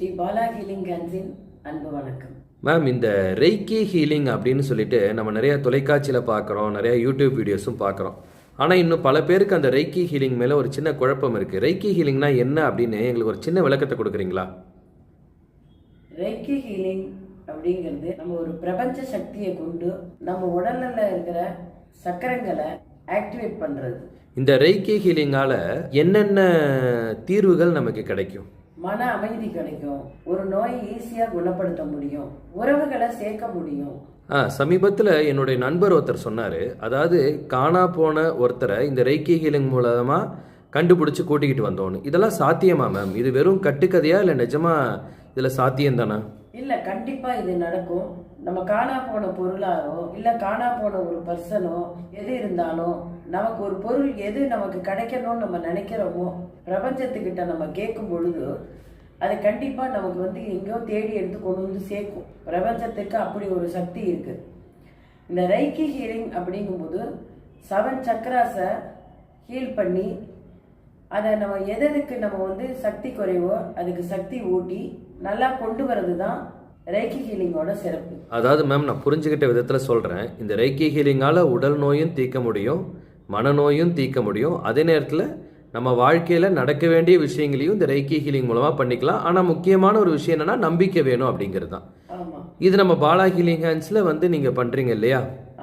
Sri Bala healing கேன்ஸின் அன்பு வணக்கம். Ma'am, இந்த ரெய்கி ஹீலிங் அப்படின்னு சொல்லிட்டு நம்ம நிறைய தொலைக்காட்சியில் பார்க்குறோம், நிறைய யூடியூப் வீடியோஸும் பார்க்குறோம். ஆனால் இன்னும் பல பேருக்கு அந்த ரெய்கி ஹீலிங் மேலே ஒரு சின்ன குழப்பம் இருக்குது. ரெய்கி ஹீலிங்னா என்ன அப்படின்னு எங்களுக்கு ஒரு சின்ன விளக்கத்தை கொடுக்குறீங்களா? ரெய்கி ஹீலிங் அப்படிங்கிறது நம்ம ஒரு பிரபஞ்ச சக்தியை கொண்டு நம்ம உடலில் இருக்கிற சக்கரங்களை ஆக்டிவேட் பண்ணுறது. இந்த ரெய்கி ஹீலிங்கால் என்னென்ன தீர்வுகள் நமக்கு கிடைக்கும்? மன அமைதி கிடைக்கும், ஒரு நோயை ஈஸியாக குணப்படுத்த முடியும், உறவுகளை சேர்க்க முடியும். சமீபத்தில் என்னுடைய நண்பர் ஒருத்தர் சொன்னார், அதாவது காணா போன ஒருத்தரை இந்த ரெய்கி ஹீலிங் மூலமாக கண்டுபிடிச்சி கூட்டிக்கிட்டு வந்தோன்னு. இதெல்லாம் சாத்தியமா மேம்? இது வெறும் கட்டுக்கதையா இல்லை நிஜமா இதில் சாத்தியம் தானே? இல்லை, கண்டிப்பாக இது நடக்கும். நம்ம காணா போன பொருளாரோ இல்லை காணா போன ஒரு பர்சனோ எது இருந்தாலும் நமக்கு ஒரு பொருள் எது நமக்கு கிடைக்கணும்னு நம்ம நினைக்கிறோமோ பிரபஞ்சத்துக்கிட்ட நம்ம கேட்கும் பொழுது அது கண்டிப்பாக நமக்கு எங்கேயோ தேடி எடுத்து கொண்டு வந்து சேர்க்கும். பிரபஞ்சத்துக்கு அப்படி ஒரு சக்தி இருக்குது. இந்த ரெய்கி ஹீலிங் அப்படிங்கும்போது 7 சக்கராஸை ஹீல் பண்ணி அதை நம்ம எதுக்கு நம்ம சக்தி குறைவோ அதுக்கு சக்தி ஊட்டி நல்லா கொண்டு வர்றது தான் ரெய்கி ஹீலிங்கோட சிறப்பு. அதாவது மேம், நான் புரிஞ்சுக்கிட்ட விதத்தில் சொல்கிறேன். இந்த ரெய்கி ஹீலிங்கால் உடல் நோயும் தீர்க்க முடியும், மனநோயும் தீர்க்க முடியும். அதே நேரத்தில் நம்ம வாழ்க்கையில் நடக்க வேண்டிய விஷயங்களையும் இந்த ரெய்கி ஹீலிங் மூலமாக பண்ணிக்கலாம். ஆனால் முக்கியமான ஒரு விஷயம் என்னென்னா நம்பிக்கை வேணும் அப்படிங்கிறது தான். இது நம்ம பாலா ஹீலிங் ஹேண்ட்ஸில் நீங்கள் பண்ணுறீங்க இல்லையா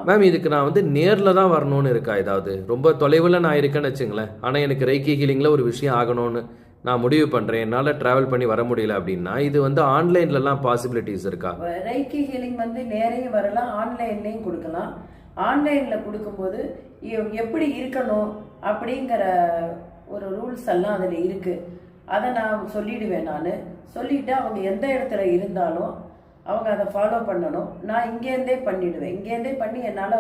மேம்? இதுக்கு நான் நேரில் தான் வரணும்னு இருக்கா? ஏதாவது ரொம்ப தொலைவில் நான் இருக்கேன்னு வச்சுங்களேன், ஆனால் எனக்கு ரெய்கி ஹீலிங்கில் ஒரு விஷயம் ஆகணும்னு நான் முடிவு பண்ணுறேன், என்னால் ட்ராவல் பண்ணி வர முடியல அப்படின்னா இது ஆன்லைன்லலாம் பாசிபிலிட்டிஸ் இருக்கா? ரெய்கி ஹீலிங் நேரையும் வரலாம், ஆன்லைன்லேயும் கொடுக்கலாம். ஆன்லைனில் கொடுக்கும்போது எப்படி இருக்கணும் அப்படிங்கிற ஒரு ரூல்ஸ் எல்லாம் அதில் இருக்குது. அதை நான் சொல்லிடுவேன். நான் சொல்லிவிட்டு அவங்க எந்த இடத்துல இருந்தாலும் அவங்க அதை ஃபாலோ பண்ணணும். நான் இங்கேருந்தே பண்ணிவிடுவேன். இங்கேருந்தே பண்ணி என்னால்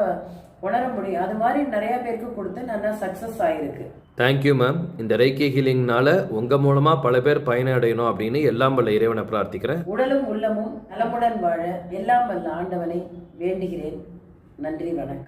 உணர முடியும். அது மாதிரி நிறையா பேருக்கு கொடுத்து நல்லா சக்ஸஸ் ஆகிருக்கு. Thank you ma'am. இந்த ரெய்கி ஹீலிங்னால உங்கள் மூலமாக பல பேர் பயனடையணும் அப்படின்னு எல்லாம் வல்ல இறைவனை பிரார்த்திக்கிறேன். உடலும் உள்ளமும் நலமுடன் வாழ எல்லாம் வல்ல ஆண்டவனை வேண்டுகிறேன். நன்றி, வணக்கம்.